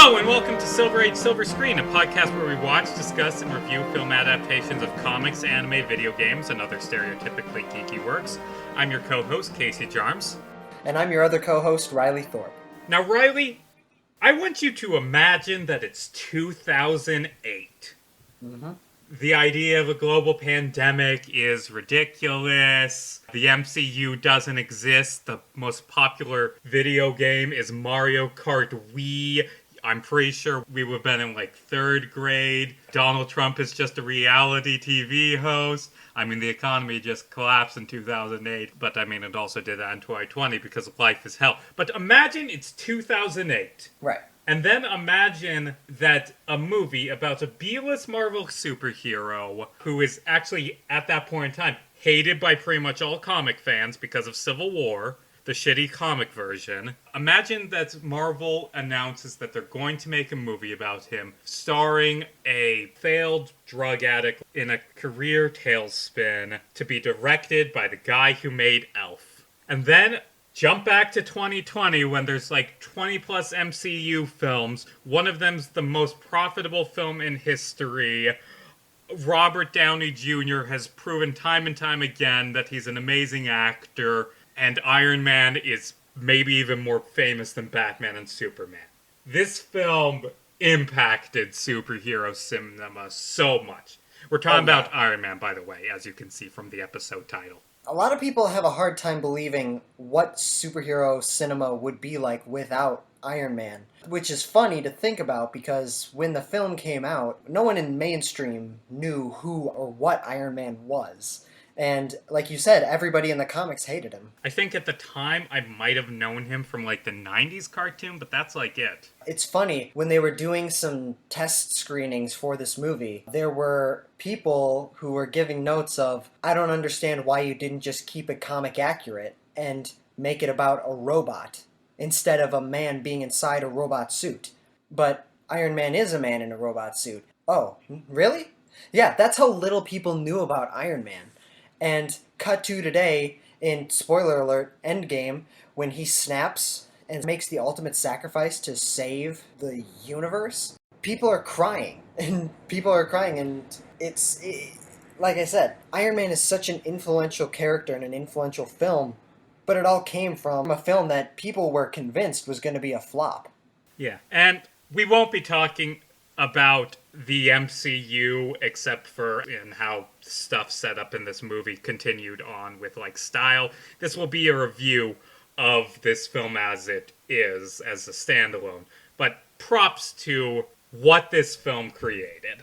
Hello, and welcome to Silver Age Silver Screen, a podcast where we watch, discuss, and review film adaptations of comics, anime, video games, and other stereotypically geeky works. I'm your co-host, Casey Jarms. And I'm your other co-host, Riley Thorpe. Now, Riley, I want you to imagine that it's 2008. Mm-hmm. The idea of a global pandemic is ridiculous. The MCU doesn't exist. The most popular video game is Mario Kart Wii. I'm pretty sure we would have been in like third grade. Donald Trump is just a reality TV host. I mean, the economy just collapsed in 2008, but I mean, it also did that in 2020 because life is hell. But imagine it's 2008. Right. And then imagine that a movie about a B-list Marvel superhero who is actually, at that point in time, hated by pretty much all comic fans because of Civil War, the shitty comic version. Imagine that Marvel announces that they're going to make a movie about him, starring a failed drug addict in a career tailspin, to be directed by the guy who made Elf. And then jump back to 2020 when there's like 20 plus MCU films. One of them's the most profitable film in history. Robert Downey Jr. has proven time and time again that he's an amazing actor. And Iron Man is maybe even more famous than Batman and Superman. This film impacted superhero cinema so much. We're talking about Iron Man, by the way, as you can see from the episode title. A lot of people have a hard time believing what superhero cinema would be like without Iron Man. Which is funny to think about because when the film came out, no one in mainstream knew who or what Iron Man was. And like you said, everybody in the comics hated him. I think at the time I might have known him from like the 90s cartoon, but that's like it. It's funny, when they were doing some test screenings for this movie, there were people who were giving notes of, I don't understand why you didn't just keep it comic accurate and make it about a robot instead of a man being inside a robot suit. But Iron Man is a man in a robot suit. Oh, really? Yeah, that's how little people knew about Iron Man. And cut to today, in spoiler alert, Endgame, when he snaps and makes the ultimate sacrifice to save the universe, people are crying. And like I said, Iron Man is such an influential character in an influential film, but it all came from a film that people were convinced was going to be a flop. Yeah, and we won't be talking about the MCU except for in how stuff set up in this movie continued on with like style. This will be a review of this film as it is, as a standalone. But props to what this film created.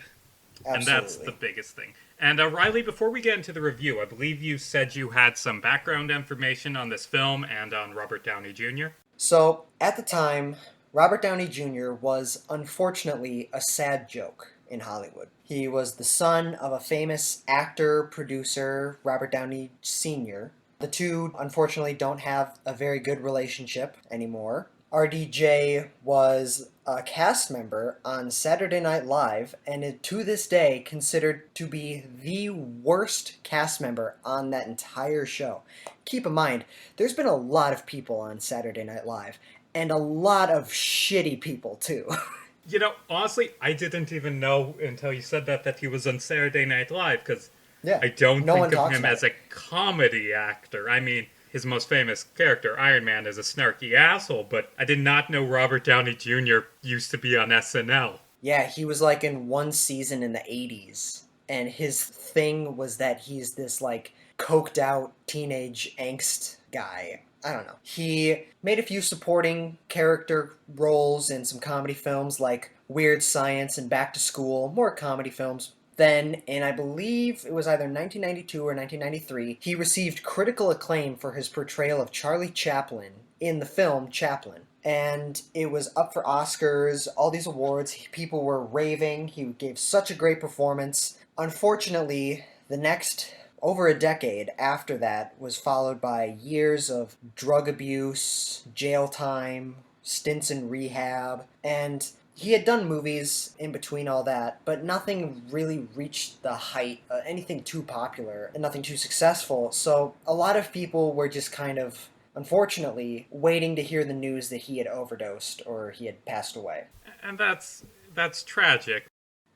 Absolutely. And that's the biggest thing. And Riley, before we get into the review, I believe you said you had some background information on this film and on Robert Downey Jr. So, at the time, Robert Downey Jr. was, unfortunately, a sad joke in Hollywood. He was the son of a famous actor, producer, Robert Downey Sr. The two, unfortunately, don't have a very good relationship anymore. RDJ was a cast member on Saturday Night Live and is to this day considered to be the worst cast member on that entire show. Keep in mind, there's been a lot of people on Saturday Night Live. And a lot of shitty people, too. You know, honestly, I didn't even know until you said that he was on Saturday Night Live, because I don't think of him as a comedy actor. I mean, his most famous character, Iron Man, is a snarky asshole, but I did not know Robert Downey Jr. used to be on SNL. Yeah, he was like in one season in the 80s. And his thing was that he's this like coked out teenage angst guy. I don't know. He made a few supporting character roles in some comedy films like Weird Science and Back to School, more comedy films. Then, in I believe it was either 1992 or 1993, he received critical acclaim for his portrayal of Charlie Chaplin in the film Chaplin. And it was up for Oscars, all these awards, people were raving, he gave such a great performance. Unfortunately, the next over a decade after that was followed by years of drug abuse, jail time, stints in rehab, and he had done movies in between all that, but nothing really reached the height, anything too popular and nothing too successful. So a lot of people were just kind of, unfortunately, waiting to hear the news that he had overdosed or he had passed away. And that's tragic.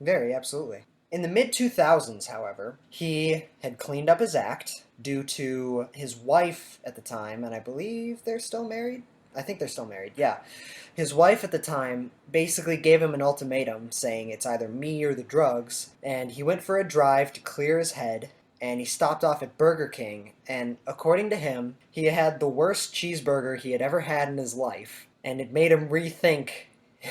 Very, absolutely. In the mid 2000s, however, he had cleaned up his act due to his wife at the time, and I believe they're still married. I think they're still married, yeah. His wife at the time basically gave him an ultimatum saying it's either me or the drugs, and he went for a drive to clear his head, and he stopped off at Burger King, and according to him, he had the worst cheeseburger he had ever had in his life, and it made him rethink,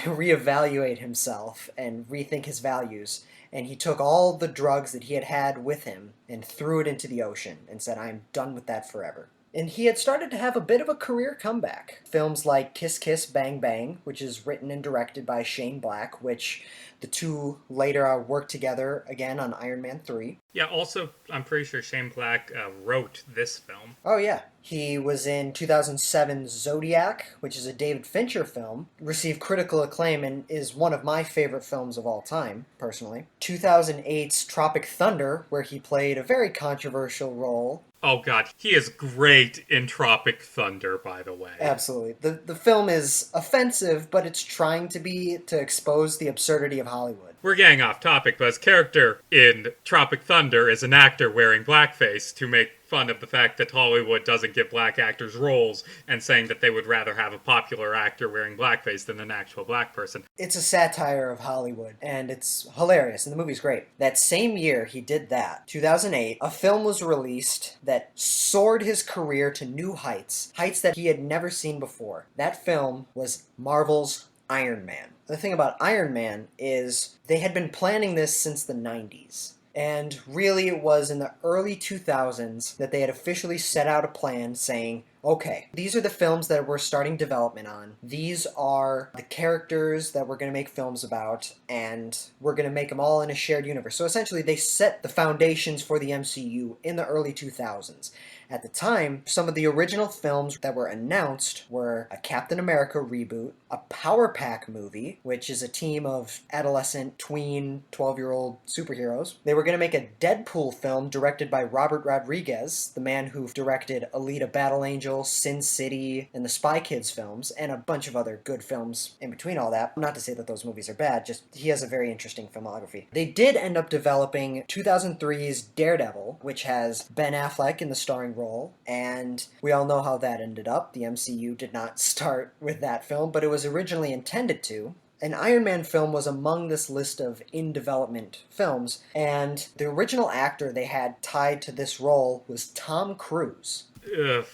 reevaluate himself, and rethink his values. And he took all the drugs that he had had with him and threw it into the ocean and said, I'm done with that forever. And he had started to have a bit of a career comeback. Films like Kiss Kiss Bang Bang, which is written and directed by Shane Black, which the two later worked together again on Iron Man 3. Yeah, also, I'm pretty sure Shane Black wrote this film. Oh, yeah. He was in 2007's Zodiac, which is a David Fincher film, received critical acclaim and is one of my favorite films of all time, personally. 2008's Tropic Thunder, where he played a very controversial role. Oh god, he is great in Tropic Thunder, by the way. Absolutely. The film is offensive, but it's trying to expose the absurdity of Hollywood. We're getting off topic, but his character in Tropic Thunder is an actor wearing blackface to make fun of the fact that Hollywood doesn't give black actors roles and saying that they would rather have a popular actor wearing blackface than an actual black person. It's a satire of Hollywood, and it's hilarious, and the movie's great. That same year he did that, 2008, a film was released that soared his career to new heights, heights that he had never seen before. That film was Marvel's Iron Man. The thing about Iron Man is they had been planning this since the 90s. And really it was in the early 2000s that they had officially set out a plan saying, okay, these are the films that we're starting development on. These are the characters that we're going to make films about, and we're going to make them all in a shared universe. So essentially they set the foundations for the MCU in the early 2000s. At the time, some of the original films that were announced were a Captain America reboot, a Power Pack movie, which is a team of adolescent, tween, 12-year-old superheroes. They were going to make a Deadpool film directed by Robert Rodriguez, the man who directed Alita Battle Angel, Sin City, and the Spy Kids films, and a bunch of other good films in between all that. Not to say that those movies are bad, just he has a very interesting filmography. They did end up developing 2003's Daredevil, which has Ben Affleck in the starring role, and we all know how that ended up. The MCU did not start with that film, but it was originally intended to. An Iron Man film was among this list of in-development films, and the original actor they had tied to this role was Tom Cruise. Ugh.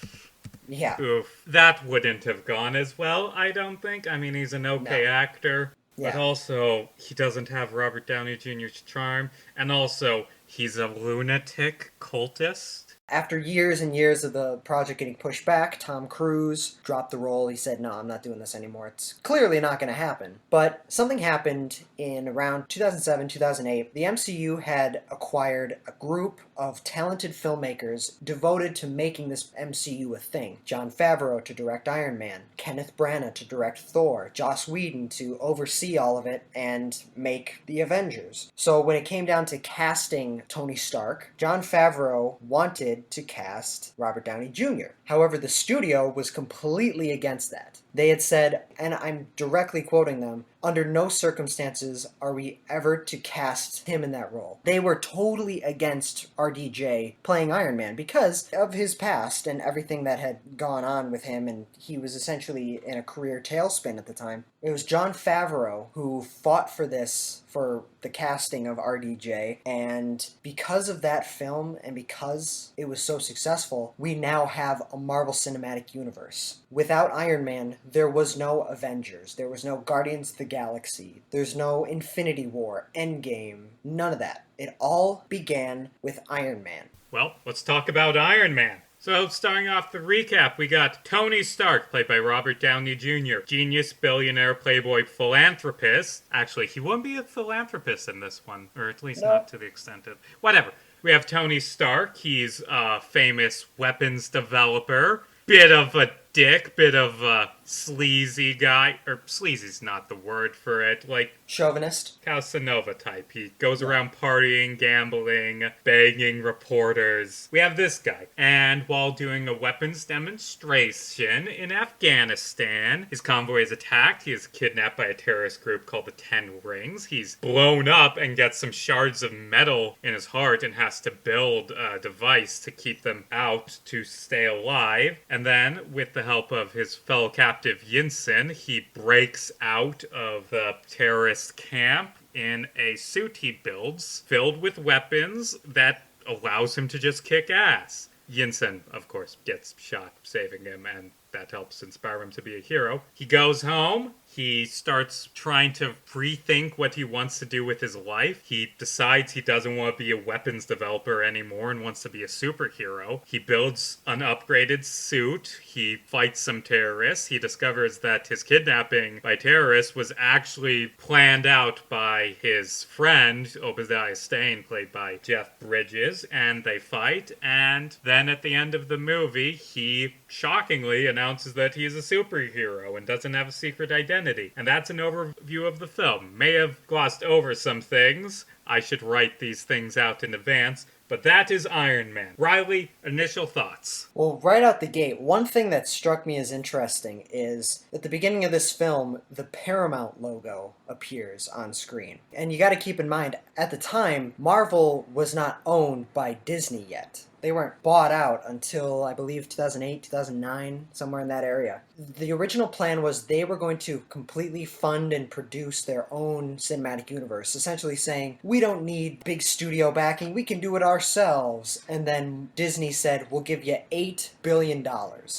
Yeah. Oof. That wouldn't have gone as well, I don't think. I mean, he's an okay actor, Yeah. but also he doesn't have Robert Downey Jr.'s charm, and also he's a lunatic cultist. After years and years of the project getting pushed back, Tom Cruise dropped the role. He said, no, I'm not doing this anymore. It's clearly not going to happen. But something happened in around 2007, 2008. The MCU had acquired a group of talented filmmakers devoted to making this MCU a thing. Jon Favreau to direct Iron Man, Kenneth Branagh to direct Thor, Joss Whedon to oversee all of it and make the Avengers. So when it came down to casting Tony Stark, Jon Favreau wanted to cast Robert Downey Jr. However, the studio was completely against that. They had said, and I'm directly quoting them, under no circumstances are we ever to cast him in that role. They were totally against RDJ playing Iron Man because of his past and everything that had gone on with him, and he was essentially in a career tailspin at the time. It was Jon Favreau who fought for this, for the casting of RDJ, and because of that film and because it was so successful, we now have a Marvel Cinematic Universe. Without Iron Man, there was no Avengers, there was no Guardians of the Galaxy, there's no Infinity War, Endgame, none of that. It all began with Iron Man. Well, let's talk about Iron Man. So, starting off the recap, we got Tony Stark, played by Robert Downey Jr., genius, billionaire, playboy, philanthropist. Actually, he wouldn't be a philanthropist in this one, or at least not to the extent of... Whatever. We have Tony Stark. He's a famous weapons developer. Bit of a dick, bit of a sleazy guy, or sleazy's not the word for it, like Chauvinist. Casanova type. He goes around partying, gambling, banging reporters. We have this guy. And while doing a weapons demonstration in Afghanistan, his convoy is attacked. He is kidnapped by a terrorist group called the Ten Rings. He's blown up and gets some shards of metal in his heart and has to build a device to keep them out to stay alive. And then, with the help of his fellow captive Yinsen, he breaks out of the terrorist camp in a suit he builds filled with weapons that allows him to just kick ass. Yinsen, of course, gets shot saving him, and that helps inspire him to be a hero. He goes home. He starts trying to rethink what he wants to do with his life. He decides he doesn't want to be a weapons developer anymore and wants to be a superhero. He builds an upgraded suit. He fights some terrorists. He discovers that his kidnapping by terrorists was actually planned out by his friend, Obadiah Stane, played by Jeff Bridges, and they fight. And then at the end of the movie, he shockingly announces that he's a superhero and doesn't have a secret identity. And that's an overview of the film. May have glossed over some things. I should write these things out in advance. But that is Iron Man. Riley, initial thoughts? Well, right out the gate, one thing that struck me as interesting is at the beginning of this film, the Paramount logo appears on screen. And you got to keep in mind, at the time, Marvel was not owned by Disney yet. They weren't bought out until, I believe, 2008, 2009, somewhere in that area. The original plan was they were going to completely fund and produce their own cinematic universe, essentially saying, we don't need big studio backing, we can do it ourselves. And then Disney said, we'll give you $8 billion.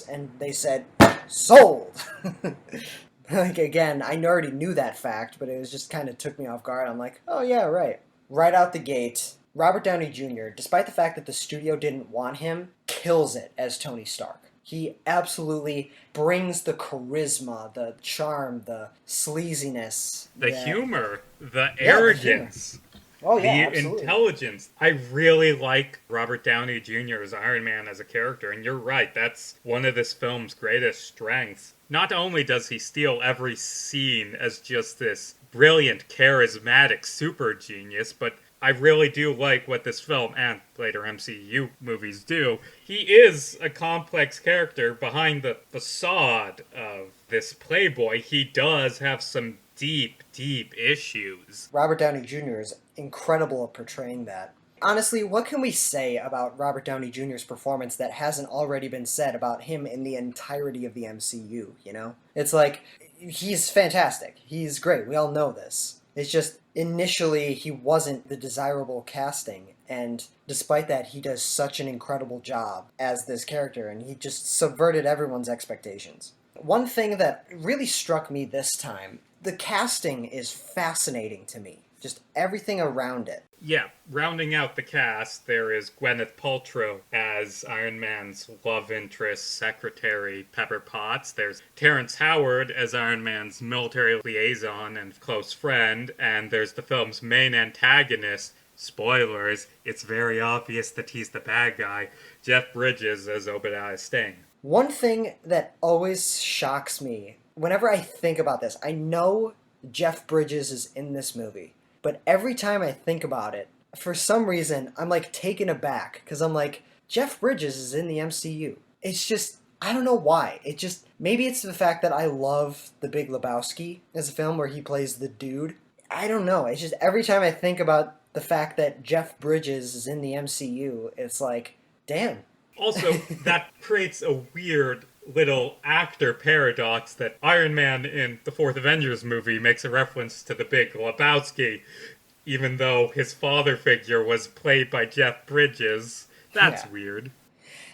And they said, sold! Like, again, I already knew that fact, but it was just kind of took me off guard. I'm like, oh yeah, right. Right out the gate, Robert Downey Jr., despite the fact that the studio didn't want him, kills it as Tony Stark. He absolutely brings the charisma, the charm, the sleaziness. The humor, the arrogance. Oh, yeah, the absolutely. intelligence. I really like Robert Downey Jr. as Iron Man as a character, and you're right, that's one of this film's greatest strengths. Not only does he steal every scene as just this brilliant, charismatic super genius, but I really do like what this film and later MCU movies do. He is a complex character behind the facade of this playboy. He does have some deep, deep issues. Robert Downey Jr. is incredible at portraying that. Honestly, what can we say about Robert Downey Jr.'s performance that hasn't already been said about him in the entirety of the MCU, you know? It's like, he's fantastic. He's great. We all know this. It's just, initially, he wasn't the desirable casting, and despite that, he does such an incredible job as this character, and he just subverted everyone's expectations. One thing that really struck me this time, the casting is fascinating to me. Just everything around it. Yeah, rounding out the cast, there is Gwyneth Paltrow as Iron Man's love interest secretary, Pepper Potts. There's Terence Howard as Iron Man's military liaison and close friend. And there's the film's main antagonist. Spoilers, it's very obvious that he's the bad guy. Jeff Bridges as Obadiah Stane. One thing that always shocks me, whenever I think about this, I know Jeff Bridges is in this movie. But every time I think about it, for some reason, I'm like taken aback. Because I'm like, Jeff Bridges is in the MCU. It's just, I don't know why. It just, maybe it's the fact that I love The Big Lebowski as a film where he plays the dude. I don't know. It's just every time I think about the fact that Jeff Bridges is in the MCU, it's like, damn. Also, that creates a weird little actor paradox that Iron Man in the fourth Avengers movie makes a reference to the Big Lebowski, even though his father figure was played by Jeff Bridges. That's weird.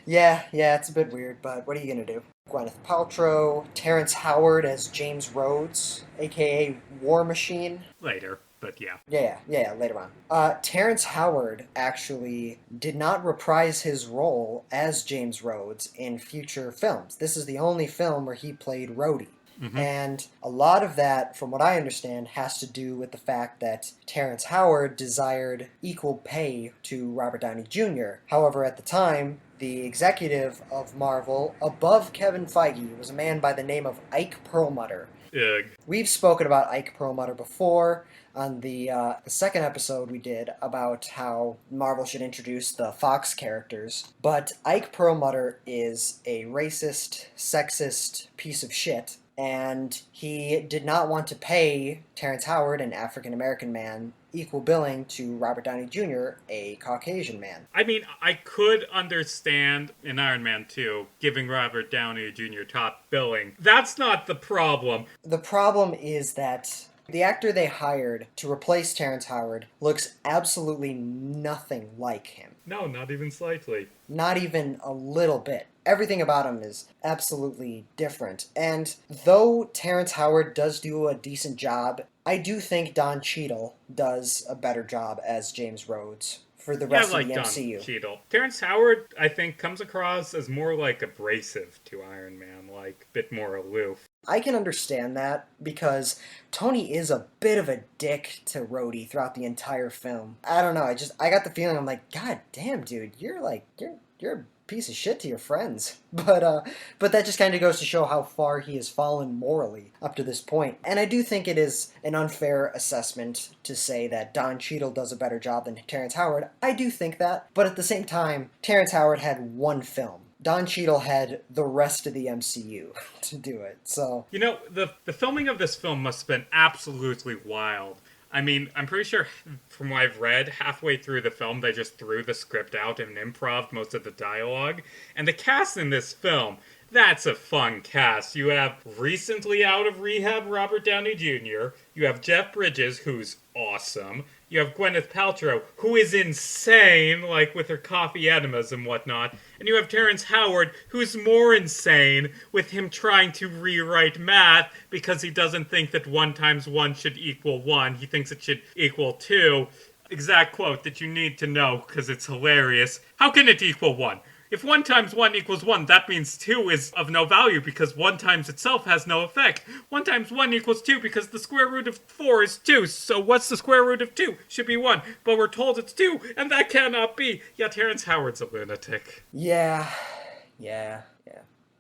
Yeah, it's a bit weird, but what are you gonna do? Gwyneth Paltrow, Terence Howard as James Rhodes, aka War Machine. Later. But yeah. Yeah, later on. Terrence Howard actually did not reprise his role as James Rhodes in future films. This is the only film where he played Rhodey. And a lot of that, from what I understand, has to do with the fact that Terrence Howard desired equal pay to Robert Downey Jr. However, at the time, the executive of Marvel, above Kevin Feige, was a man by the name of Ike Perlmutter. Ugh. We've spoken about Ike Perlmutter before on the second episode we did about how Marvel should introduce the Fox characters. But Ike Perlmutter is a racist, sexist piece of shit, and he did not want to pay Terrence Howard, an African-American man, equal billing to Robert Downey Jr., a Caucasian man. I mean, I could understand in Iron Man 2 giving Robert Downey Jr. top billing. That's not the problem. The problem is that the actor they hired to replace Terrence Howard looks absolutely nothing like him. No, not even slightly. Not even a little bit. Everything about him is absolutely different. And though Terrence Howard does do a decent job, I do think Don Cheadle does a better job as James Rhodes for the rest of the MCU. Don Cheadle. Terrence Howard, I think, comes across as more like abrasive to Iron Man, like a bit more aloof. I can understand that because Tony is a bit of a dick to Rhodey throughout the entire film. I don't know. I got the feeling I'm like, God damn, dude, you're a piece of shit to your friends. But that just kind of goes to show how far he has fallen morally up to this point. And I do think it is an unfair assessment to say that Don Cheadle does a better job than Terrence Howard. I do think that. But at the same time, Terrence Howard had one film. Don Cheadle had the rest of the MCU to do it, so... You know, the filming of this film must have been absolutely wild. I mean, I'm pretty sure, from what I've read, halfway through the film, they just threw the script out and improv most of the dialogue. And the cast in this film, that's a fun cast. You have recently out of rehab Robert Downey Jr., you have Jeff Bridges, who's awesome, you have Gwyneth Paltrow, who is insane, like with her coffee enemas and whatnot, and you have Terrence Howard, who's more insane, with him trying to rewrite math because he doesn't think that 1 times 1 should equal 1, he thinks it should equal 2. Exact quote that you need to know, because it's hilarious. How can it equal 1? If 1 times 1 equals 1, that means 2 is of no value because 1 times itself has no effect. 1 times 1 equals 2 because the square root of 4 is 2. So what's the square root of 2? Should be 1. But we're told it's 2, and that cannot be. Yeah, Terrence Howard's a lunatic. Yeah.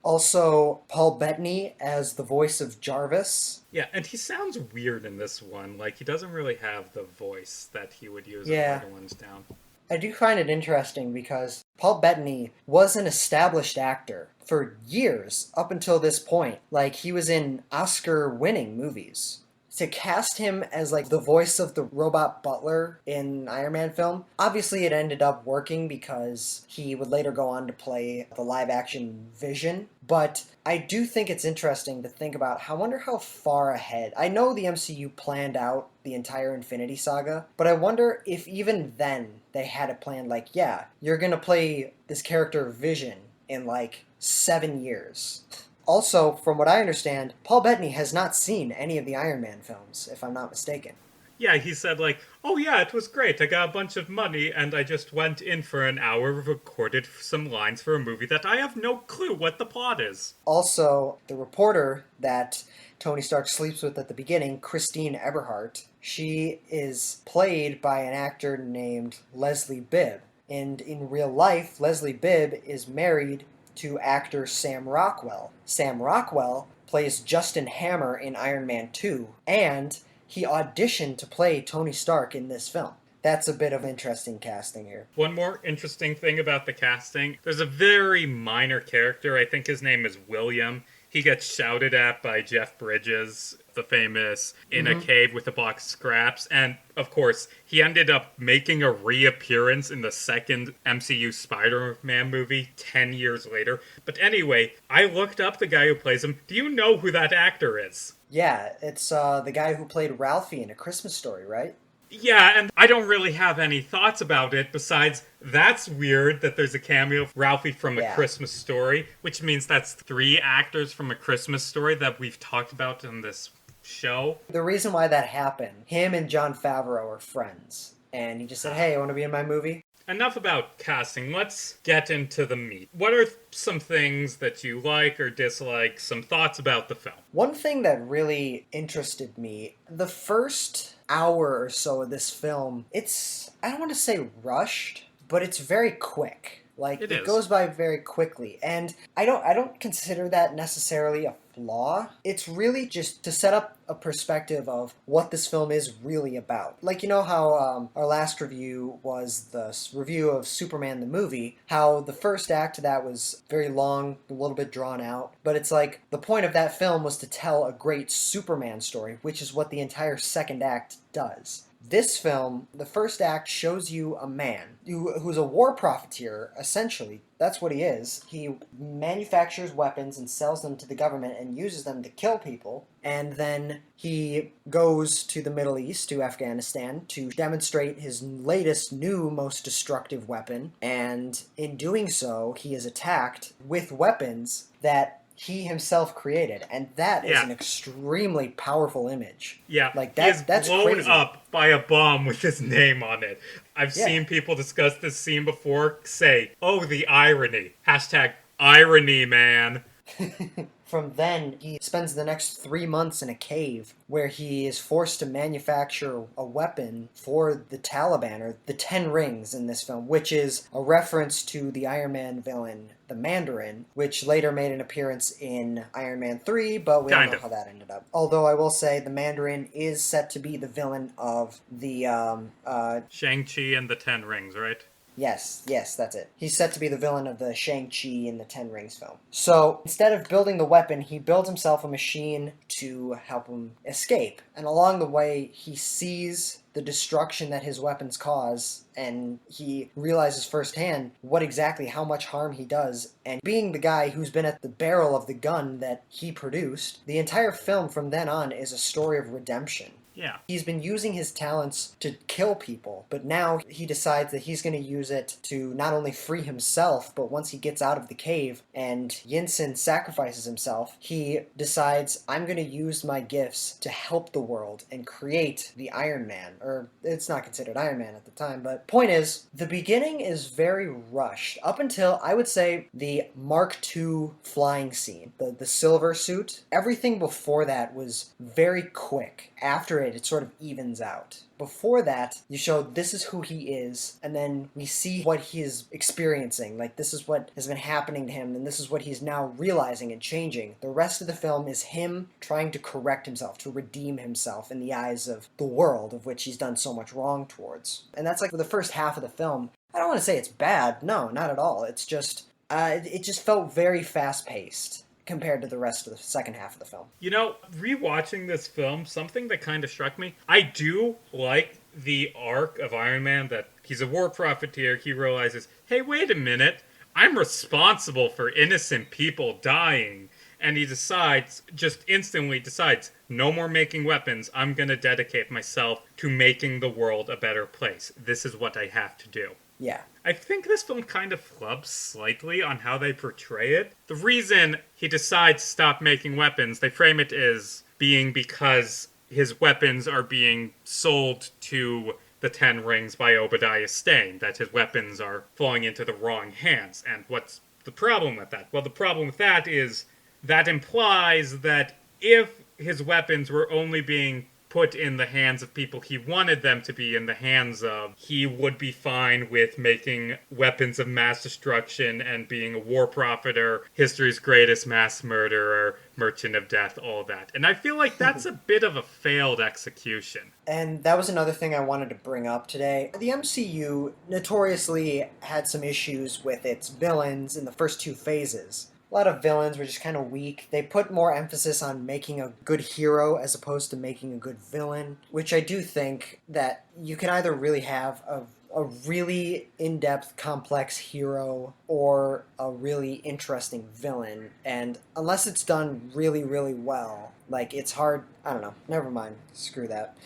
Also, Paul Bettany as the voice of Jarvis. Yeah, and he sounds weird in this one. Like, he doesn't really have the voice that he would use in the other ones down. I do find it interesting because Paul Bettany was an established actor for years up until this point. Like, he was in Oscar-winning movies. To cast him as, like, the voice of the robot butler in Iron Man film, obviously it ended up working because he would later go on to play the live-action Vision. But I do think it's interesting to think about, I wonder how far ahead. I know the MCU planned out the entire Infinity Saga, but I wonder if even then they had it planned like, yeah, you're gonna play this character Vision in like 7 years. Also, from what I understand, Paul Bettany has not seen any of the Iron Man films, if I'm not mistaken. Yeah, he said like, oh yeah, it was great. I got a bunch of money and I just went in for an hour, recorded some lines for a movie that I have no clue what the plot is. Also, the reporter that Tony Stark sleeps with at the beginning, Christine Eberhardt, she is played by an actor named Leslie Bibb. And in real life, Leslie Bibb is married to actor Sam Rockwell. Sam Rockwell plays Justin Hammer in Iron Man 2, and he auditioned to play Tony Stark in this film. That's a bit of interesting casting here. One more interesting thing about the casting, there's a very minor character, I think his name is William. He gets shouted at by Jeff Bridges, the famous in a cave with a box of scraps. And, of course, he ended up making a reappearance in the second MCU Spider-Man movie 10 years later. But anyway, I looked up the guy who plays him. Do you know who that actor is? Yeah, it's the guy who played Ralphie in A Christmas Story, right? Yeah, and I don't really have any thoughts about it besides that's weird that there's a cameo of Ralphie from A Christmas Story, which means that's 3 actors from A Christmas Story that we've talked about in this show. The reason why that happened, him and Jon Favreau are friends, and he just said, hey, I want to be in my movie. enough about casting. Let's get into the meat. What are some things that you like or dislike? Some thoughts about the film? One thing that really interested me, the first hour or so of this film, I don't want to say rushed, but it's very quick. Like It it is. goes by very quickly, and I don't consider that necessarily a flaw. It's really just to set up a perspective of what this film is really about. Like, you know how our last review was the review of Superman the movie, how the first act of that was very long, a little bit drawn out, but it's like the point of that film was to tell a great Superman story, which is what the entire second act does. This film, the first act shows you a man who's a war profiteer, essentially. That's what he is. He manufactures weapons and sells them to the government and uses them to kill people. And then he goes to the Middle East, to Afghanistan, to demonstrate his latest, new, most destructive weapon. And in doing so, he is attacked with weapons that he himself created, and that is Yeah. an extremely powerful image. Yeah, Like he is that's blown crazy. up by a bomb with his name on it. I've Yeah. seen people discuss this scene before, say, "Oh, the irony." Hashtag irony, man. From then, he spends the next 3 months in a cave where he is forced to manufacture a weapon for the Taliban, or the Ten Rings in this film, which is a reference to the Iron Man villain, the Mandarin, which later made an appearance in Iron Man 3, but we don't Kind know of. how that ended up. Although I will say the Mandarin is set to be the villain of the Shang-Chi and the Ten Rings, right? Yes, that's it. He's set to be the villain of the Shang-Chi in the Ten Rings film. So instead of building the weapon, he builds himself a machine to help him escape. And along the way, he sees the destruction that his weapons cause, and he realizes firsthand how much harm he does. And being the guy who's been at the barrel of the gun that he produced, the entire film from then on is a story of redemption. Yeah. He's been using his talents to kill people, but now he decides that he's going to use it to not only free himself, but once he gets out of the cave and Yinsen sacrifices himself, he decides, I'm going to use my gifts to help the world and create the Iron Man. Or, it's not considered Iron Man at the time, but point is, the beginning is very rushed. Up until, I would say, the Mark II flying scene, the silver suit, everything before that was very quick. After it sort of evens out. Before that, you show this is who he is, and then we see what he is experiencing. Like, this is what has been happening to him, and this is what he's now realizing and changing. The rest of the film is him trying to correct himself, to redeem himself in the eyes of the world, of which he's done so much wrong towards. And that's like for the first half of the film. I don't want to say it's bad. No, not at all. It's just, it just felt very fast-paced compared to the rest of the second half of the film. You know, rewatching this film, something that kind of struck me, I do like the arc of Iron Man, that he's a war profiteer. He realizes, hey, wait a minute, I'm responsible for innocent people dying. And he instantly decides, no more making weapons. I'm going to dedicate myself to making the world a better place. This is what I have to do. Yeah. I think this film kind of flubs slightly on how they portray it. The reason he decides to stop making weapons, they frame it as being because his weapons are being sold to the Ten Rings by Obadiah Stane, that his weapons are falling into the wrong hands. And what's the problem with that? Well, the problem with that is that implies that if his weapons were only being put in the hands of people he wanted them to be in the hands of, he would be fine with making weapons of mass destruction and being a war profiteer, history's greatest mass murderer, merchant of death, all that. And I feel like that's a bit of a failed execution. And that was another thing I wanted to bring up today. The MCU notoriously had some issues with its villains in the first two phases. A lot of villains were just kind of weak. They put more emphasis on making a good hero as opposed to making a good villain, which I do think that you can either really have a really in-depth, complex hero or a really interesting villain. And unless it's done really, really well, like, it's hard. I don't know. Never mind. Screw that.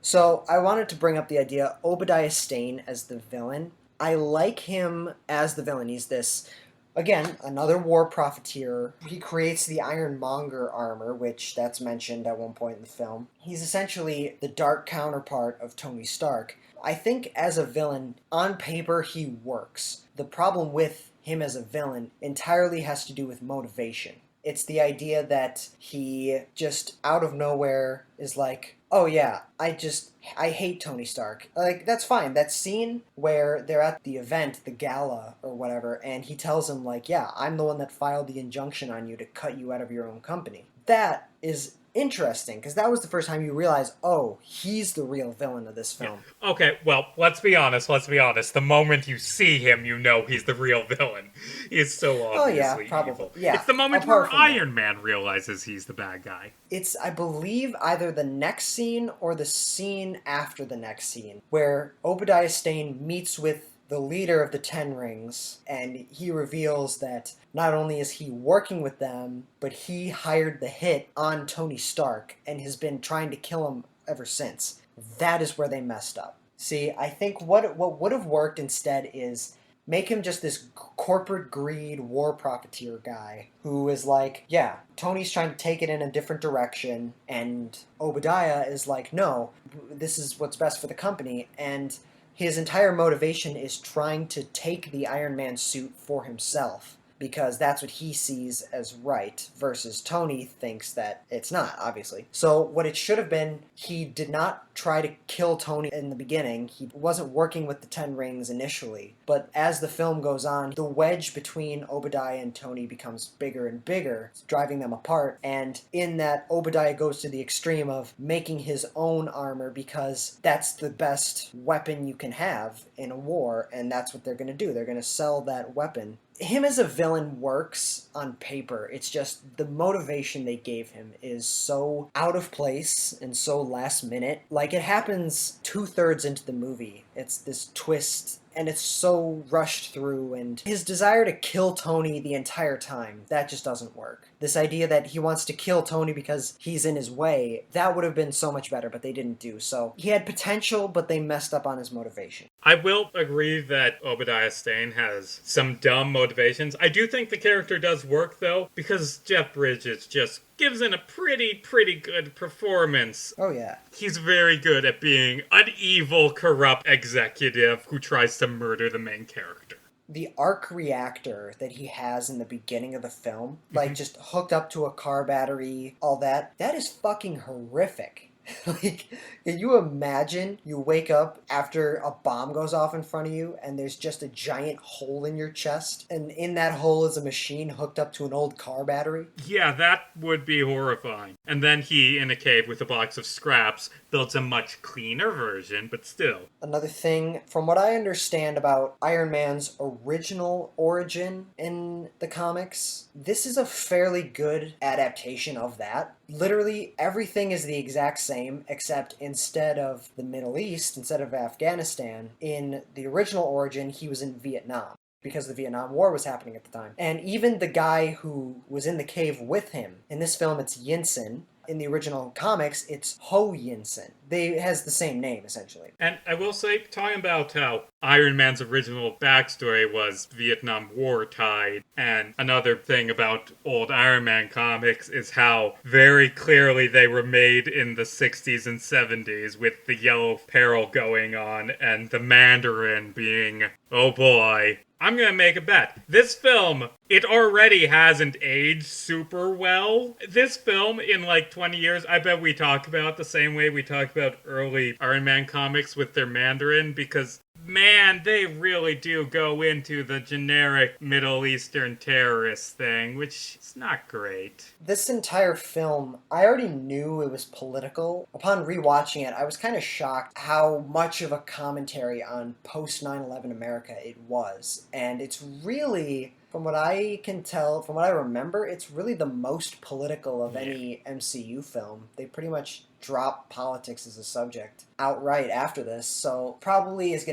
So I wanted to bring up the idea Obadiah Stane as the villain. I like him as the villain. He's this Again, another war profiteer. He creates the Ironmonger armor, which that's mentioned at one point in the film. He's essentially the dark counterpart of Tony Stark. I think as a villain, on paper, he works. The problem with him as a villain entirely has to do with motivation. It's the idea that he just out of nowhere is like, oh yeah, I hate Tony Stark. Like, that's fine. That scene where they're at the event, the gala or whatever, and he tells him, like, yeah, I'm the one that filed the injunction on you to cut you out of your own company. That is interesting, because that was the first time you realize, oh, he's the real villain of this film. Yeah. Okay, well, let's be honest. The moment you see him, you know he's the real villain. He's so obviously probably. evil. Yeah, It's the moment apart where from that. Iron Man realizes he's the bad guy. It's, I believe, either the next scene or the scene after the next scene, where Obadiah Stane meets with the leader of the Ten Rings, and he reveals that not only is he working with them, but he hired the hit on Tony Stark and has been trying to kill him ever since. That is where they messed up. See, I think what would have worked instead is make him just this corporate greed war profiteer guy who is like, yeah, Tony's trying to take it in a different direction, and Obadiah is like, no, this is what's best for the company, and his entire motivation is trying to take the Iron Man suit for himself, because that's what he sees as right, versus Tony thinks that it's not, obviously. So what it should have been, he did not try to kill Tony in the beginning. He wasn't working with the Ten Rings initially. But as the film goes on, the wedge between Obadiah and Tony becomes bigger and bigger, driving them apart. And in that, Obadiah goes to the extreme of making his own armor because that's the best weapon you can have in a war, and that's what they're going to do. They're going to sell that weapon. Him as a villain works on paper. It's just the motivation they gave him is so out of place and so last minute. Like, it happens 2/3 into the movie. It's this twist, and it's so rushed through, and his desire to kill Tony the entire time, that just doesn't work. This idea that he wants to kill Tony because he's in his way, that would have been so much better, but they didn't do. So he had potential, but they messed up on his motivation. I will agree that Obadiah Stane has some dumb motivations. I do think the character does work, though, because Jeff Bridges just gives in a pretty good performance. Oh, yeah. He's very good at being an evil, corrupt executive who tries to murder the main character. The arc reactor that he has in the beginning of the film, like just hooked up to a car battery, all that, that is fucking horrific. Like, can you imagine you wake up after a bomb goes off in front of you and there's just a giant hole in your chest, and in that hole is a machine hooked up to an old car battery? Yeah, that would be horrifying. And then he, in a cave with a box of scraps, builds a much cleaner version, but still. Another thing, from what I understand about Iron Man's original origin in the comics, this is a fairly good adaptation of that. Literally everything is the exact same, except instead of the Middle East, instead of Afghanistan, in the original origin, he was in Vietnam, because the Vietnam War was happening at the time. And even the guy who was in the cave with him, in this film it's Yinsen. In the original comics, it's Ho Yinsen. It has the same name, essentially. And I will say, talking about how Iron Man's original backstory was Vietnam War tied, and another thing about old Iron Man comics is how very clearly they were made in the 60s and 70s, with the Yellow Peril going on, and the Mandarin being, oh boy, I'm gonna make a bet. This film, it already hasn't aged super well. This film, in like 20 years, I bet we talk about it the same way we talk about early Iron Man comics with their Mandarin, because man, they really do go into the generic Middle Eastern terrorist thing, which is not great. This entire film, I already knew it was political. Upon rewatching it, I was kind of shocked how much of a commentary on post 9/11 America it was. And it's really, from what I can tell, from what I remember, it's really the most political of any MCU film. They pretty much drop politics as a subject outright after this, so probably it's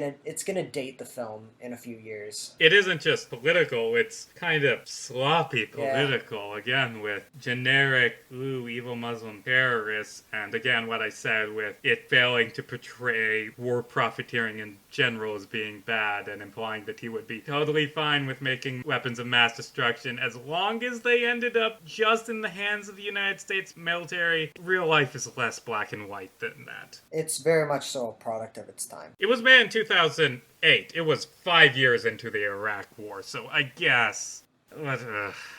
gonna date the film in a few years. It isn't just political, it's kind of sloppy political, again, with generic, evil Muslim terrorists, and again, what I said with it failing to portray war profiteering in general as being bad, and implying that he would be totally fine with making weapons weapons of mass destruction. As long as they ended up just in the hands of the United States military, real life is less black and white than that. It's very much so a product of its time. It was made in 2008. It was 5 years into the Iraq War, so I guess. But,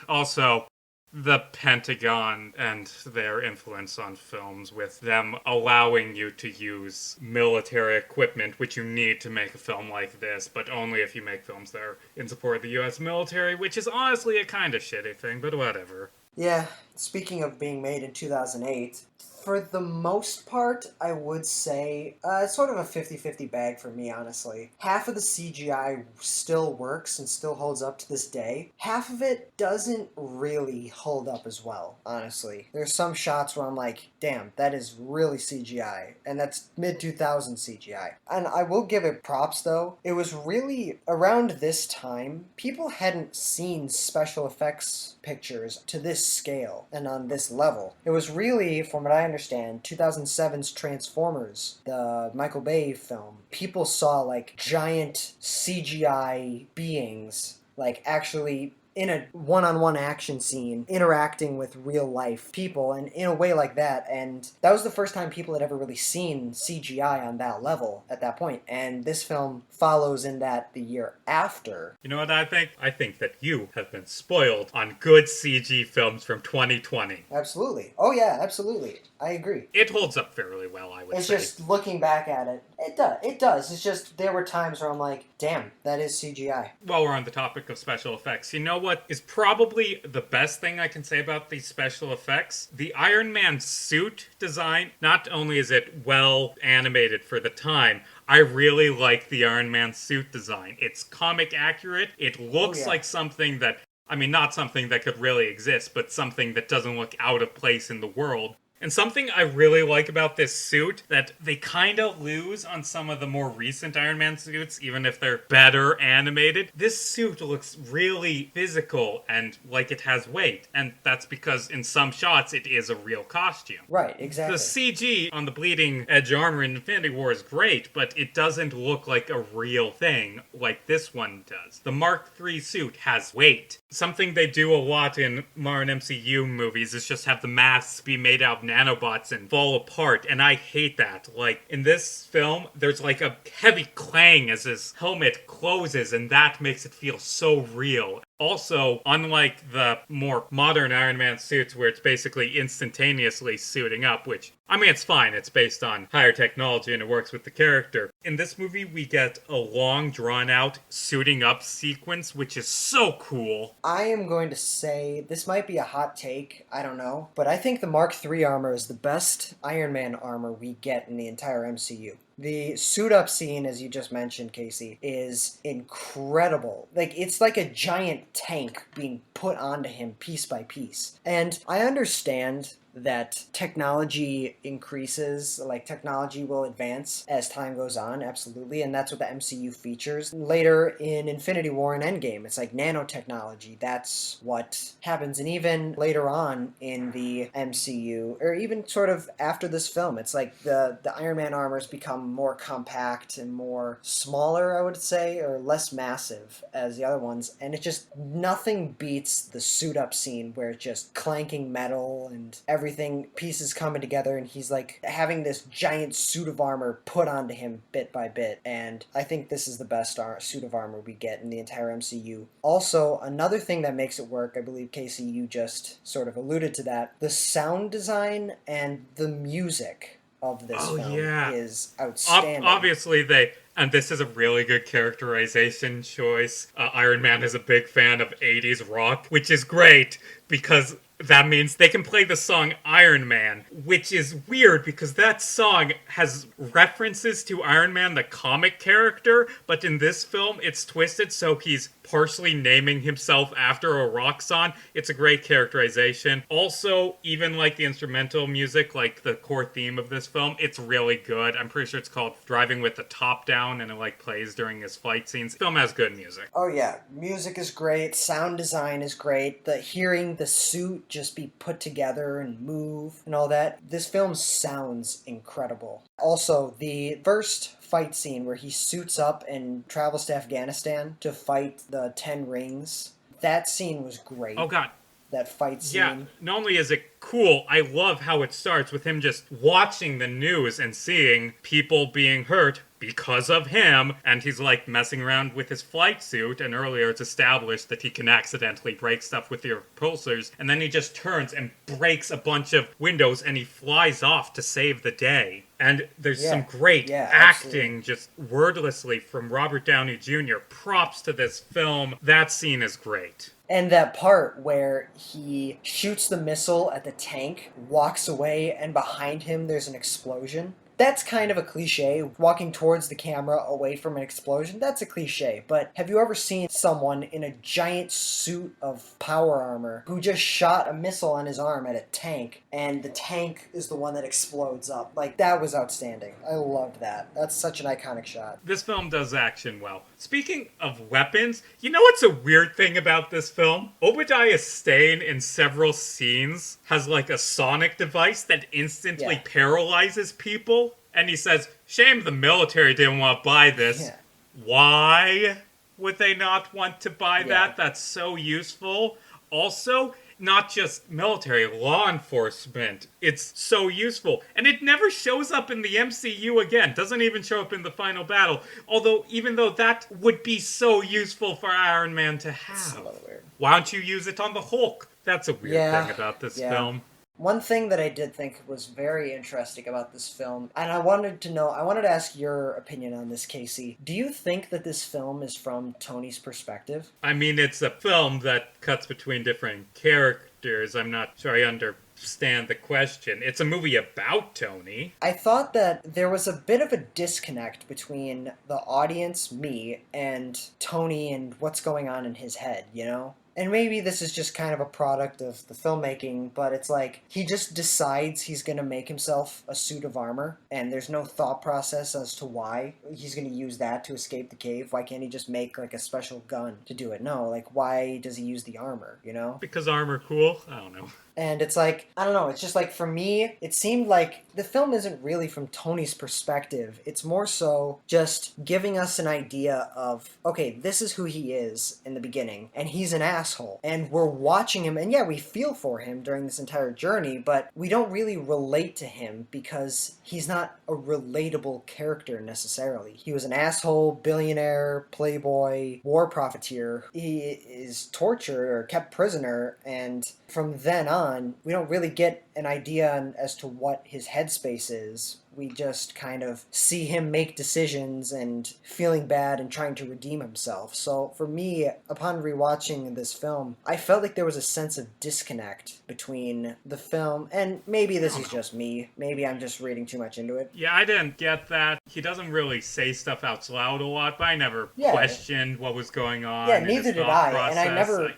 also, the Pentagon and their influence on films, with them allowing you to use military equipment, which you need to make a film like this, but only if you make films that are in support of the US military, which is honestly a kind of shitty thing, but whatever. Yeah, speaking of being made in 2008, for the most part, I would say it's sort of a 50-50 bag for me, honestly. Half of the CGI still works and still holds up to this day. Half of it doesn't really hold up as well, honestly. There's some shots where I'm like, damn, that is really CGI. And that's mid-2000s CGI. And I will give it props, though. It was really, around this time, people hadn't seen special effects pictures to this scale and on this level. It was really, from what I understand, 2007's Transformers, the Michael Bay film. People saw like giant CGI beings like actually in a one-on-one action scene interacting with real life people and in a way like that, and that was the first time people had ever really seen CGI on that level at that point, and this film follows in that the year after. You know what I think? I think that you have been spoiled on good CG films from 2020. Absolutely. Oh yeah, absolutely. I agree. It holds up fairly well, I would say. It's just looking back at it, it does. It's just there were times where I'm like, damn, that is CGI. While we're on the topic of special effects, you know what is probably the best thing I can say about these special effects? The Iron Man suit design, not only is it well animated for the time, I really like the Iron Man suit design. It's comic accurate. It looks like something that, I mean, not something that could really exist, but something that doesn't look out of place in the world. And something I really like about this suit that they kind of lose on some of the more recent Iron Man suits, even if they're better animated. This suit looks really physical and like it has weight. And that's because in some shots it is a real costume. Right, exactly. The CG on the bleeding edge armor in Infinity War is great, but it doesn't look like a real thing like this one does. The Mark III suit has weight. Something they do a lot in modern MCU movies is just have the masks be made out of nanobots and fall apart, and I hate that. Like, in this film, there's like a heavy clang as his helmet closes, and that makes it feel so real. Also, unlike the more modern Iron Man suits where it's basically instantaneously suiting up, which, I mean, it's fine, it's based on higher technology and it works with the character. In this movie, we get a long, drawn-out suiting up sequence, which is so cool. I am going to say, this might be a hot take, I don't know, but I think the Mark III armor is the best Iron Man armor we get in the entire MCU. The suit-up scene, as you just mentioned, Casey, is incredible. Like, it's like a giant tank being put onto him piece by piece. And I understand that technology increases, like technology will advance as time goes on, absolutely, and that's what the MCU features. Later in Infinity War and Endgame, it's like nanotechnology, that's what happens, and even later on in the MCU, or even sort of after this film, it's like the Iron Man armors become more compact and more smaller, I would say, or less massive as the other ones, and it just, nothing beats the suit-up scene where it's just clanking metal and everything, pieces coming together, and he's like having this giant suit of armor put onto him bit by bit, and I think this is the best suit of armor we get in the entire MCU. Also, another thing that makes it work, I believe, Casey, you just sort of alluded to that, the sound design and the music of this film is outstanding. Obviously, and this is a really good characterization choice. Iron Man is a big fan of 80s rock, which is great because that means they can play the song Iron Man, which is weird because that song has references to Iron Man, the comic character, but in this film it's twisted so he's partially naming himself after a rock song. It's a great characterization. Also, even like the instrumental music, like the core theme of this film, it's really good. I'm pretty sure it's called Driving with the Top Down, and it like plays during his fight scenes. The film has good music. Oh yeah, music is great, sound design is great, hearing the suit just be put together and move and all that. This film sounds incredible. Also, the first fight scene where he suits up and travels to Afghanistan to fight the 10 Rings, That scene was great. Oh god, That fight yeah, scene. not only is it cool, I love how it starts with him just watching the news and seeing people being hurt because of him, and he's like messing around with his flight suit, and earlier it's established that he can accidentally break stuff with your repulsors, and then he just turns and breaks a bunch of windows and he flies off to save the day. And there's some great acting just wordlessly from Robert Downey Jr. Props to this film. That scene is great. And that part where he shoots the missile at the tank, walks away, and behind him there's an explosion. That's kind of a cliche. Walking towards the camera away from an explosion, that's a cliche. But have you ever seen someone in a giant suit of power armor who just shot a missile on his arm at a tank, and the tank is the one that explodes up? Like, that was outstanding. I loved that. That's such an iconic shot. This film does action well. Speaking of weapons, you know what's a weird thing about this film? Obadiah Stane in several scenes has like a sonic device that instantly paralyzes people. And he says, shame the military didn't want to buy this. Yeah. Why would they not want to buy that? That's so useful. Also, not just military, law enforcement. It's so useful. And it never shows up in the MCU again. Doesn't even show up in the final battle. Although, even though that would be so useful for Iron Man to have. It's a little weird. Why don't you use it on the Hulk? That's a weird thing about this film. One thing that I did think was very interesting about this film, and I wanted to ask your opinion on this, Casey. Do you think that this film is from Tony's perspective? I mean, it's a film that cuts between different characters. I'm not sure I understand the question. It's a movie about Tony. I thought that there was a bit of a disconnect between the audience, me, and Tony and what's going on in his head, you know? And maybe this is just kind of a product of the filmmaking, but it's like he just decides he's going to make himself a suit of armor, and there's no thought process as to why he's going to use that to escape the cave. Why can't he just make like a special gun to do it? No, like why does he use the armor, you know? Because armor cool? I don't know. And it's like, I don't know, it's just like for me, it seemed like the film isn't really from Tony's perspective. It's more so just giving us an idea of, okay, this is who he is in the beginning, and he's an asshole. And we're watching him, and yeah, we feel for him during this entire journey, but we don't really relate to him because he's not a relatable character necessarily. He was an asshole, billionaire, playboy, war profiteer. He is tortured or kept prisoner, and from then on, we don't really get an idea as to what his headspace is. We just kind of see him make decisions and feeling bad and trying to redeem himself. So for me, upon rewatching this film, I felt like there was a sense of disconnect between the film, and maybe this is just me. Maybe I'm just reading too much into it. Yeah, I didn't get that. He doesn't really say stuff out loud a lot, but I never questioned what was going on. Yeah, neither did I, process. and I never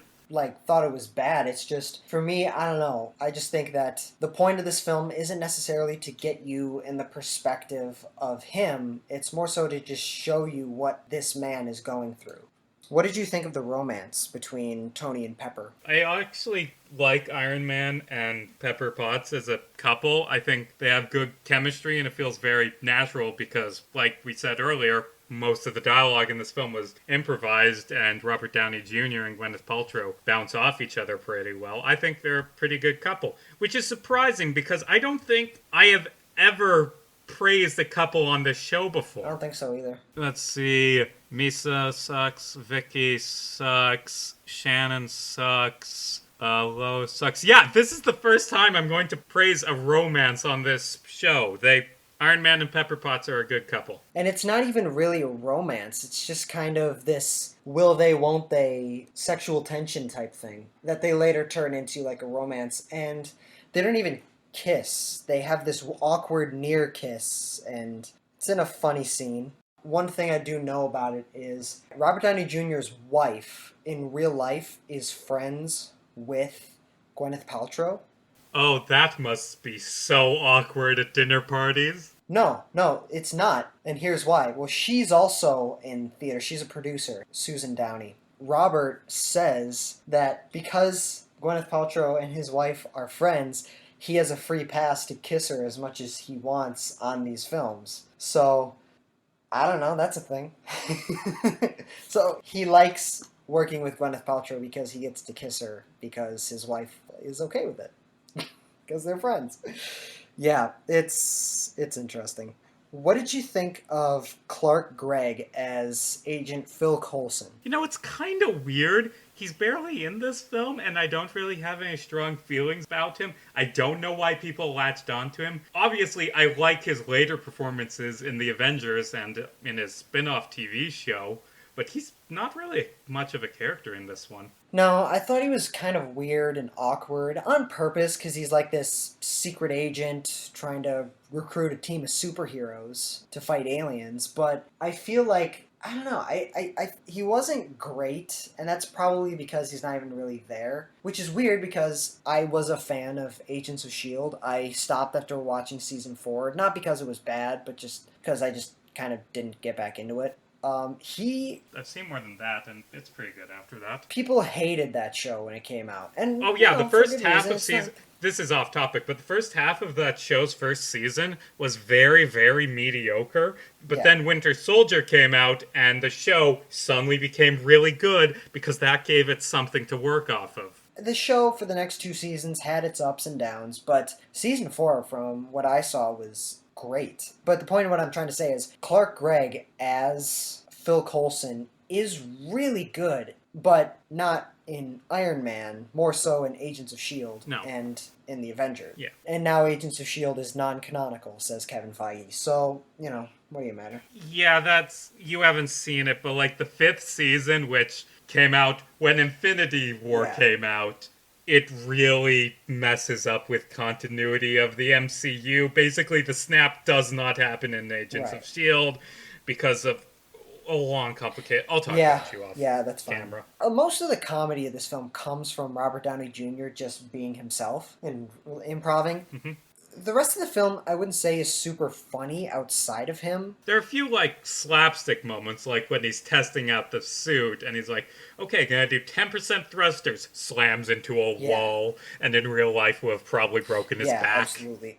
thought it was bad. It's just, for me, I don't know. I just think that the point of this film isn't necessarily to get you in the perspective of him. It's more so to just show you what this man is going through. What did you think of the romance between Tony and Pepper? I actually like Iron Man and Pepper Potts as a couple. I think they have good chemistry and it feels very natural because, like we said earlier, most of the dialogue in this film was improvised, and Robert Downey Jr. and Gwyneth Paltrow bounce off each other pretty well. I think they're a pretty good couple, which is surprising because I don't think I have ever praised a couple on this show before. I don't think so either. Let's see. Misa sucks. Vicky sucks. Shannon sucks. Lois sucks. Yeah, this is the first time I'm going to praise a romance on this show. Iron Man and Pepper Potts are a good couple. And it's not even really a romance. It's just kind of this will they, won't they sexual tension type thing that they later turn into like a romance. And they don't even kiss. They have this awkward near kiss, and it's in a funny scene. One thing I do know about it is Robert Downey Jr.'s wife in real life is friends with Gwyneth Paltrow. Oh, that must be so awkward at dinner parties. No, it's not. And here's why. Well, she's also in theater. She's a producer, Susan Downey. Robert says that because Gwyneth Paltrow and his wife are friends, he has a free pass to kiss her as much as he wants on these films. So, I don't know, that's a thing. So, he likes working with Gwyneth Paltrow because he gets to kiss her because his wife is okay with it because they're friends. Yeah, it's interesting. What did you think of Clark Gregg as Agent Phil Coulson? You know, it's kind of weird. He's barely in this film, and I don't really have any strong feelings about him. I don't know why people latched onto him. Obviously, I like his later performances in The Avengers and in his spin off TV show, but he's not really much of a character in this one. No, I thought he was kind of weird and awkward on purpose because he's like this secret agent trying to recruit a team of superheroes to fight aliens. But I feel like I don't know. He wasn't great, and that's probably because he's not even really there. Which is weird because I was a fan of Agents of Shield. I stopped after watching season 4, not because it was bad, but just because I just kind of didn't get back into it. I've seen more than that, and it's pretty good after that. People hated that show when it came out, and Oh yeah, the for first good half reason. of It's season. not- This is off topic, but the first half of that show's first season was very, very mediocre. But Yeah. then Winter Soldier came out, and the show suddenly became really good because that gave it something to work off of. The show for the next 2 seasons had its ups and downs, but season 4, from what I saw, was great. But the point of what I'm trying to say is Clark Gregg as Phil Coulson is really good, but not in Iron Man, more so in Agents of S.H.I.E.L.D. No. and in the Avengers. Yeah. And now Agents of S.H.I.E.L.D. is non-canonical, says Kevin Feige. So, what do you matter? Yeah, you haven't seen it, but like the fifth season, which came out when Infinity War Yeah. came out, it really messes up with continuity of the MCU. Basically, the snap does not happen in Agents Right. of S.H.I.E.L.D. because of a long, complicated. I'll talk Yeah, about you off yeah, that's fine. camera. Most of the comedy of this film comes from Robert Downey Jr. just being himself and improving. Mhm. The rest of the film, I wouldn't say is super funny outside of him. There are a few like slapstick moments, like when he's testing out the suit and he's like, "Okay, gonna do 10% thrusters," slams into a Yeah. wall, and in real life would have probably broken his Yeah, back. absolutely.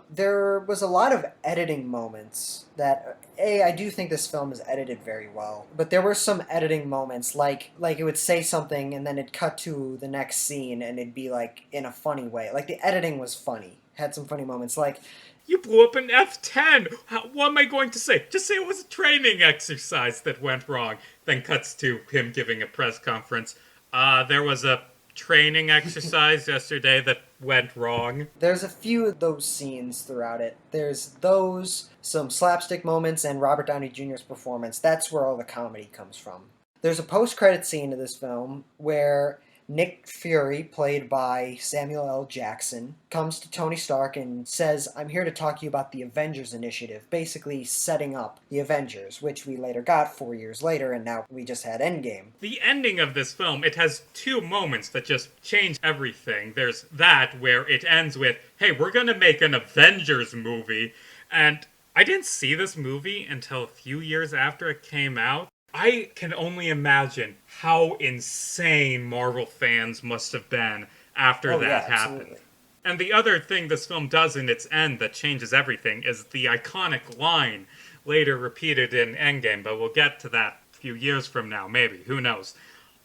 There was a lot of editing moments that I do think this film is edited very well, but there were some editing moments like it would say something and then it'd cut to the next scene and it'd be like in a funny way. Like the editing was funny, had some funny moments. Like You blew up an F-10. What am I going to say? Just say it was a training exercise that went wrong. Then cuts to him giving a press conference. There was a training exercise yesterday that went wrong. there's a few of those scenes throughout it. There's those, some slapstick moments, and Robert Downey Jr.'s performance. That's where all the comedy comes from. There's a post-credit scene of this film where Nick Fury, played by Samuel L. Jackson, comes to Tony Stark and says, "I'm here to talk to you about the Avengers Initiative," basically setting up the Avengers, which we later got 4 years later, and now we just had Endgame. The ending of this film, it has two moments that just change everything. There's that where it ends with, "Hey, we're gonna make an Avengers movie," and I didn't see this movie until a few years after it came out. I can only imagine how insane Marvel fans must have been after Oh, that yeah, happened. absolutely. And the other thing this film does in its end that changes everything is the iconic line later repeated in Endgame, but we'll get to that a few years from now, maybe. Who knows?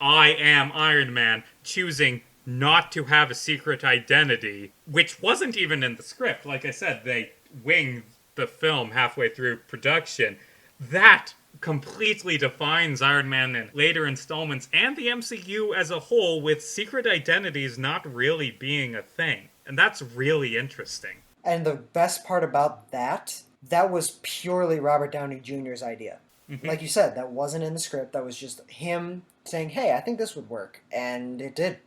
"I am Iron Man," choosing not to have a secret identity, which wasn't even in the script. Like I said, they winged the film halfway through production. That completely defines Iron Man in later installments and the MCU as a whole, with secret identities not really being a thing. And that's really interesting. And the best part about that was purely Robert Downey Jr.'s idea. Like you said, that wasn't in the script. That was just him saying, "Hey, I think this would work." And it did.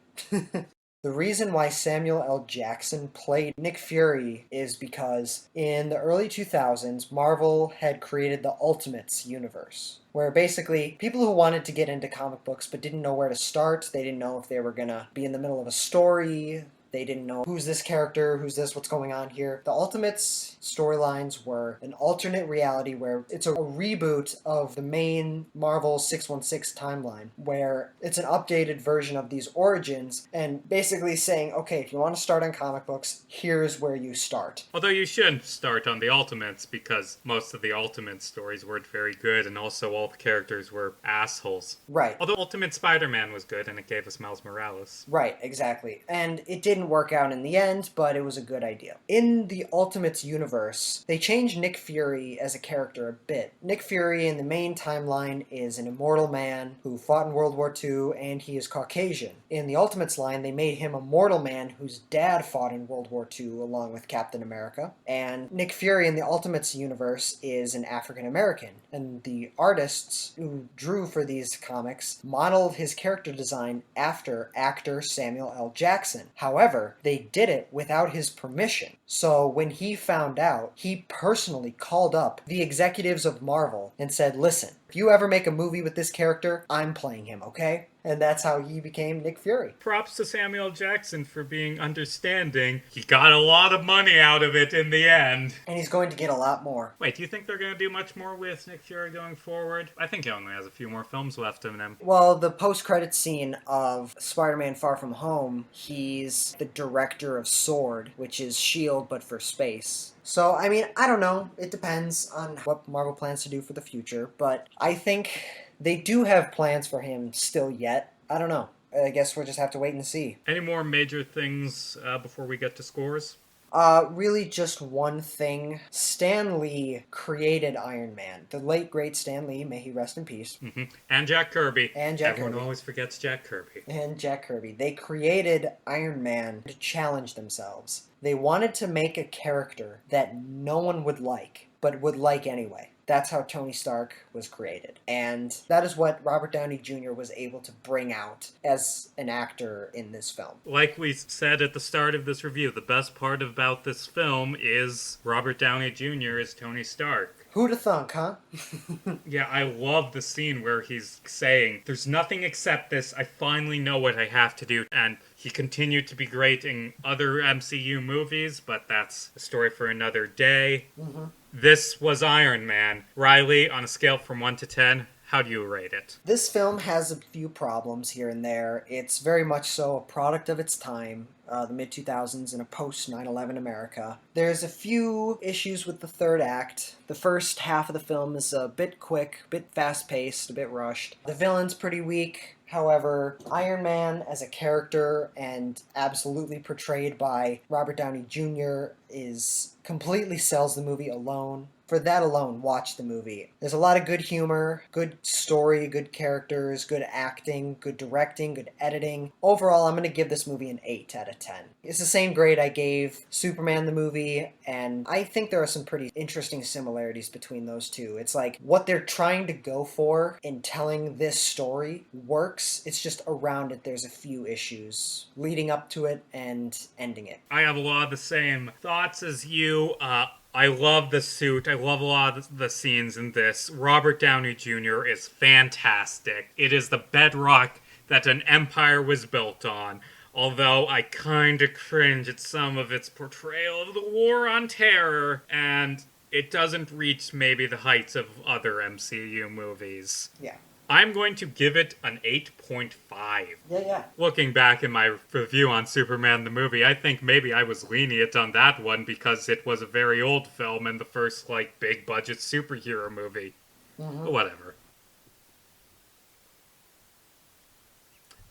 The reason why Samuel L. Jackson played Nick Fury is because in the early 2000s, Marvel had created the Ultimates universe, where basically people who wanted to get into comic books but didn't know where to start, they didn't know if they were going to be in the middle of a story, They didn't know who's this character, who's this, what's going on here. The Ultimates storylines were an alternate reality where it's a reboot of the main Marvel 616 timeline, where it's an updated version of these origins and basically saying, okay, if you want to start on comic books, here's where you start. Although you shouldn't start on the Ultimates, because most of the Ultimate stories weren't very good, and also all the characters were assholes. Right. Although Ultimate Spider-Man was good, and it gave us Miles Morales. Right, exactly. And it didn't work out in the end, but it was a good idea. In the Ultimates universe, they changed Nick Fury as a character a bit. Nick Fury in the main timeline is an immortal man who fought in World War II, and he is Caucasian. In the Ultimates line, they made him a mortal man whose dad fought in World War II along with Captain America. And Nick Fury in the Ultimates universe is an African American. And the artists who drew for these comics modeled his character design after actor Samuel L. Jackson. However, they did it without his permission. So when he found out, he personally called up the executives of Marvel and said, listen, if you ever make a movie with this character, I'm playing him, okay? And that's how he became Nick Fury. Props to Samuel Jackson for being understanding. He got a lot of money out of it in the end. And he's going to get a lot more. Wait, do you think they're going to do much more with Nick Fury going forward? I think he only has a few more films left in him. Well, the post-credit scene of Spider-Man Far From Home, he's the director of S.W.O.R.D., which is S.H.I.E.L.D. but for space. So, I mean, I don't know. It depends on what Marvel plans to do for the future, but I think they do have plans for him still yet. I don't know. I guess we'll just have to wait and see. Any more major things before we get to scores? Really just one thing. Stan Lee created Iron Man. The late, great Stan Lee, may he rest in peace. Mm-hmm. And Jack Kirby. Everyone always forgets Jack Kirby. And Jack Kirby. They created Iron Man to challenge themselves. They wanted to make a character that no one would like, but would like anyway. That's how Tony Stark was created. And that is what Robert Downey Jr. was able to bring out as an actor in this film. Like we said at the start of this review, the best part about this film is Robert Downey Jr. as Tony Stark. Who'da thunk, huh? Yeah, I love the scene where he's saying, there's nothing except this, I finally know what I have to do. And he continued to be great in other MCU movies, but that's a story for another day. Mm-hmm. This was Iron Man. Riley, on a scale from 1 to 10, how do you rate it? This film has a few problems here and there. It's very much so a product of its time, the mid-2000s in a post-9/11 America. There's a few issues with the third act. The first half of the film is a bit quick, a bit fast-paced, a bit rushed. The villain's pretty weak. However, Iron Man as a character and absolutely portrayed by Robert Downey Jr. completely sells the movie alone. For that alone, watch the movie. There's a lot of good humor, good story, good characters, good acting, good directing, good editing. Overall, I'm going to give this movie an 8 out of 10. It's the same grade I gave Superman the movie, and I think there are some pretty interesting similarities between those two. It's like what they're trying to go for in telling this story works. It's just around it there's a few issues leading up to it and ending it. I have a lot of the same thoughts as you. I love the suit. I love a lot of the scenes in this. Robert Downey Jr. is fantastic. It is the bedrock that an empire was built on. Although I kinda cringe at some of its portrayal of the War on Terror, and it doesn't reach maybe the heights of other MCU movies. Yeah. I'm going to give it an 8.5. Yeah. Looking back in my review on Superman the movie, I think maybe I was lenient on that one because it was a very old film and the first, big budget superhero movie. Mm-hmm. But whatever.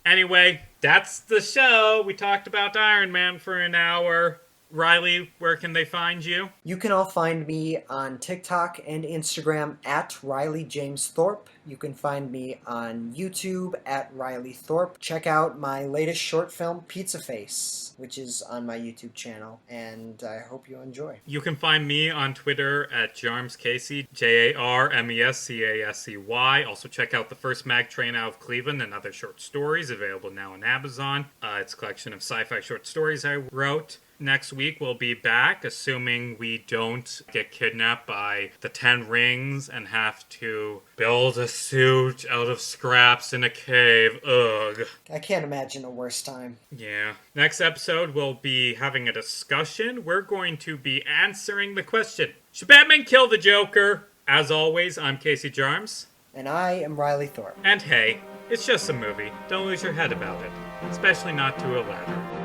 Anyway, that's the show. We talked about Iron Man for an hour. Riley, where can they find you? You can all find me on TikTok and Instagram at Riley James Thorpe. You can find me on YouTube at Riley Thorpe. Check out my latest short film, Pizza Face, which is on my YouTube channel, and I hope you enjoy. You can find me on Twitter at JarmesCasey, JarmesCasey. Also check out The First Mag Train Out of Cleveland and Other Short Stories, available now on Amazon. It's a collection of sci-fi short stories I wrote. Next week we'll be back, assuming we don't get kidnapped by the 10 rings and have to build a suit out of scraps in a cave. Ugh. I can't imagine a worse time. Yeah. Next episode we'll be having a discussion. We're going to be answering the question, should Batman kill the Joker? As always, I'm Casey Jarms. And I am Riley Thorpe. And hey, it's just a movie. Don't lose your head about it. Especially not to a ladder.